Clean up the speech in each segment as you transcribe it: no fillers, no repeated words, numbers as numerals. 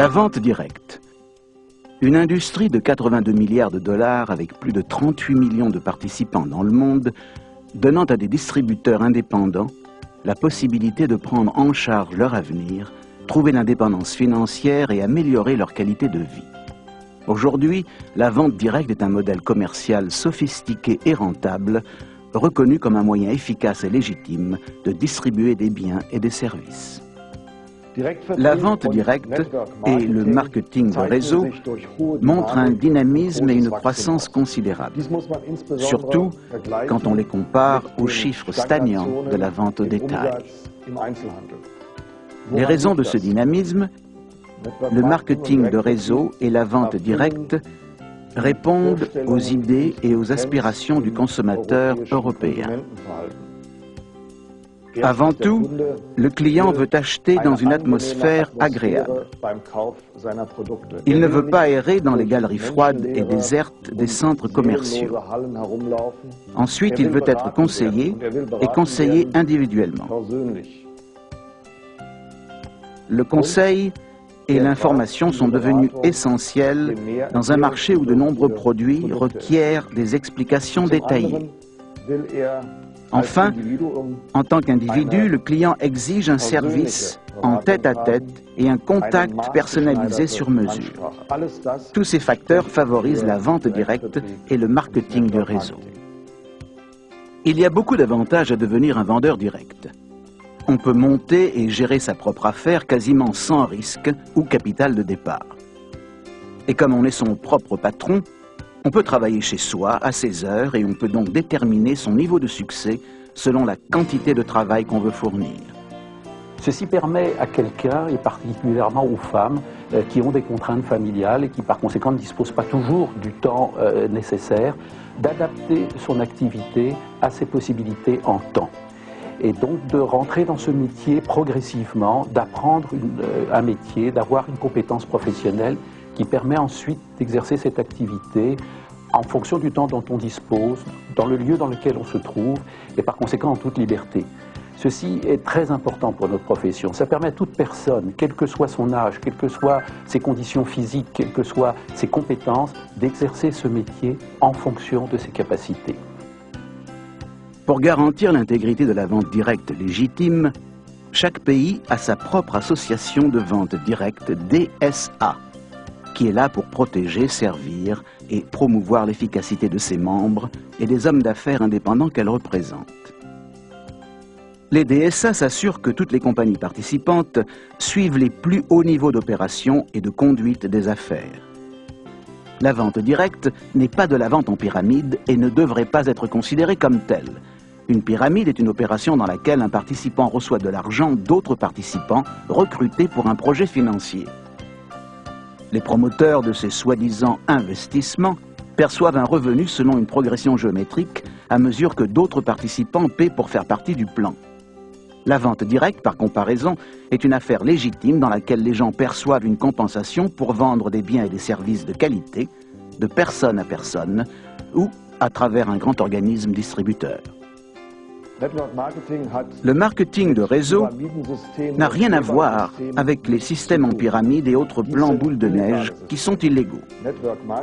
La vente directe. Une industrie de 82 milliards de dollars avec plus de 38 millions de participants dans le monde, donnant à des distributeurs indépendants la possibilité de prendre en charge leur avenir, trouver l'indépendance financière et améliorer leur qualité de vie. Aujourd'hui, la vente directe est un modèle commercial sophistiqué et rentable, reconnu comme un moyen efficace et légitime de distribuer des biens et des services. La vente directe et le marketing de réseau montrent un dynamisme et une croissance considérables, surtout quand on les compare aux chiffres stagnants de la vente au détail. Les raisons de ce dynamisme, le marketing de réseau et la vente directe répondent aux idées et aux aspirations du consommateur européen. Avant tout, le client veut acheter dans une atmosphère agréable. Il ne veut pas errer dans les galeries froides et désertes des centres commerciaux. Ensuite, il veut être conseillé et conseillé individuellement. Le conseil et l'information sont devenus essentiels dans un marché où de nombreux produits requièrent des explications détaillées. Enfin, en tant qu'individu, le client exige un service en tête-à-tête et un contact personnalisé sur mesure. Tous ces facteurs favorisent la vente directe et le marketing de réseau. Il y a beaucoup d'avantages à devenir un vendeur direct. On peut monter et gérer sa propre affaire quasiment sans risque ou capital de départ. Et comme on est son propre patron, on peut travailler chez soi à ses heures et on peut donc déterminer son niveau de succès selon la quantité de travail qu'on veut fournir. Ceci permet à quelqu'un, et particulièrement aux femmes, qui ont des contraintes familiales et qui par conséquent ne disposent pas toujours du temps nécessaire, d'adapter son activité à ses possibilités en temps. Et donc de rentrer dans ce métier progressivement, d'apprendre un métier, d'avoir une compétence professionnelle qui permet ensuite d'exercer cette activité en fonction du temps dont on dispose, dans le lieu dans lequel on se trouve et par conséquent en toute liberté. Ceci est très important pour notre profession. Ça permet à toute personne, quel que soit son âge, quelles que soient ses conditions physiques, quelles que soient ses compétences, d'exercer ce métier en fonction de ses capacités. Pour garantir l'intégrité de la vente directe légitime, chaque pays a sa propre association de vente directe DSA, qui est là pour protéger, servir et promouvoir l'efficacité de ses membres et des hommes d'affaires indépendants qu'elle représente. Les DSA s'assurent que toutes les compagnies participantes suivent les plus hauts niveaux d'opération et de conduite des affaires. La vente directe n'est pas de la vente en pyramide et ne devrait pas être considérée comme telle. Une pyramide est une opération dans laquelle un participant reçoit de l'argent d'autres participants recrutés pour un projet financier. Les promoteurs de ces soi-disant investissements perçoivent un revenu selon une progression géométrique à mesure que d'autres participants paient pour faire partie du plan. La vente directe, par comparaison, est une affaire légitime dans laquelle les gens perçoivent une compensation pour vendre des biens et des services de qualité, de personne à personne, ou à travers un grand organisme distributeur. Le marketing de réseau n'a rien à voir avec les systèmes en pyramide et autres plans boule de neige qui sont illégaux.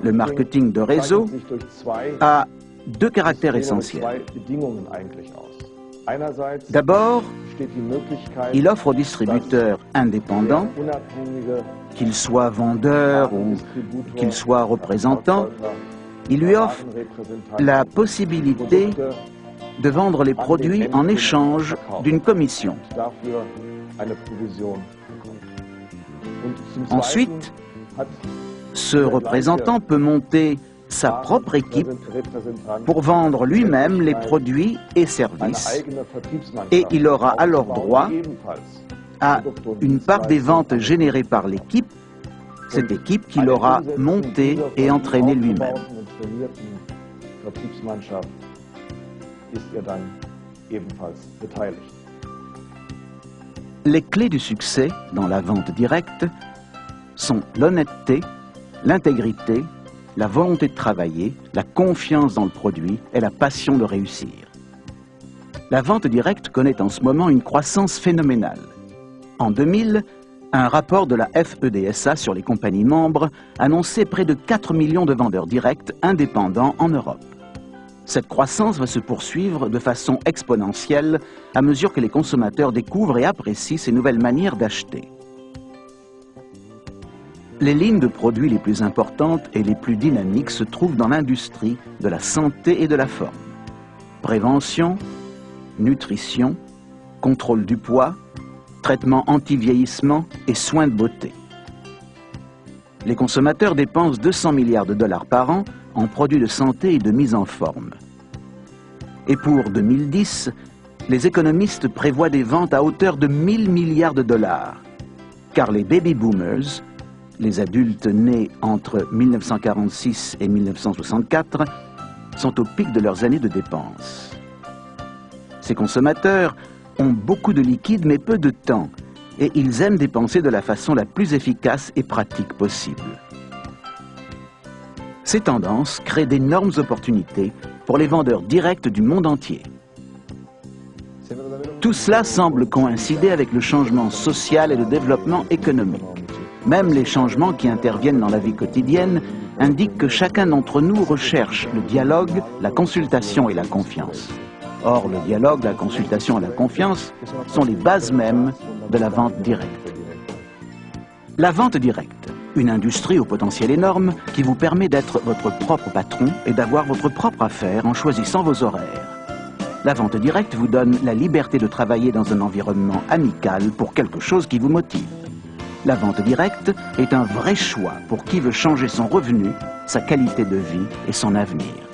Le marketing de réseau a deux caractères essentiels. D'abord, il offre aux distributeurs indépendants, qu'ils soient vendeurs ou qu'ils soient représentants, il lui offre la possibilité de vendre les produits en échange d'une commission. Ensuite, ce représentant peut monter sa propre équipe pour vendre lui-même les produits et services et il aura alors droit à une part des ventes générées par l'équipe, cette équipe qu'il aura montée et entraînée lui-même. Les clés du succès dans la vente directe sont l'honnêteté, l'intégrité, la volonté de travailler, la confiance dans le produit et la passion de réussir. La vente directe connaît en ce moment une croissance phénoménale. En 2000, Un rapport de la FEDSA sur les compagnies membres annonçait près de 4 millions de vendeurs directs indépendants en Europe. Cette croissance va se poursuivre de façon exponentielle à mesure que les consommateurs découvrent et apprécient ces nouvelles manières d'acheter. Les lignes de produits les plus importantes et les plus dynamiques se trouvent dans l'industrie de la santé et de la forme. Prévention, nutrition, contrôle du poids, traitement anti-vieillissement et soins de beauté. Les consommateurs dépensent 200 milliards de dollars par an en produits de santé et de mise en forme. Et pour 2010, les économistes prévoient des ventes à hauteur de 1000 milliards de dollars, car les baby boomers, les adultes nés entre 1946 et 1964, sont au pic de leurs années de dépenses. Ces consommateurs ont beaucoup de liquide mais peu de temps, et ils aiment dépenser de la façon la plus efficace et pratique possible. Ces tendances créent d'énormes opportunités pour les vendeurs directs du monde entier. Tout cela semble coïncider avec le changement social et le développement économique. Même les changements qui interviennent dans la vie quotidienne indiquent que chacun d'entre nous recherche le dialogue, la consultation et la confiance. Or, le dialogue, la consultation et la confiance sont les bases mêmes de la vente directe. La vente directe, une industrie au potentiel énorme qui vous permet d'être votre propre patron et d'avoir votre propre affaire en choisissant vos horaires. La vente directe vous donne la liberté de travailler dans un environnement amical pour quelque chose qui vous motive. La vente directe est un vrai choix pour qui veut changer son revenu, sa qualité de vie et son avenir.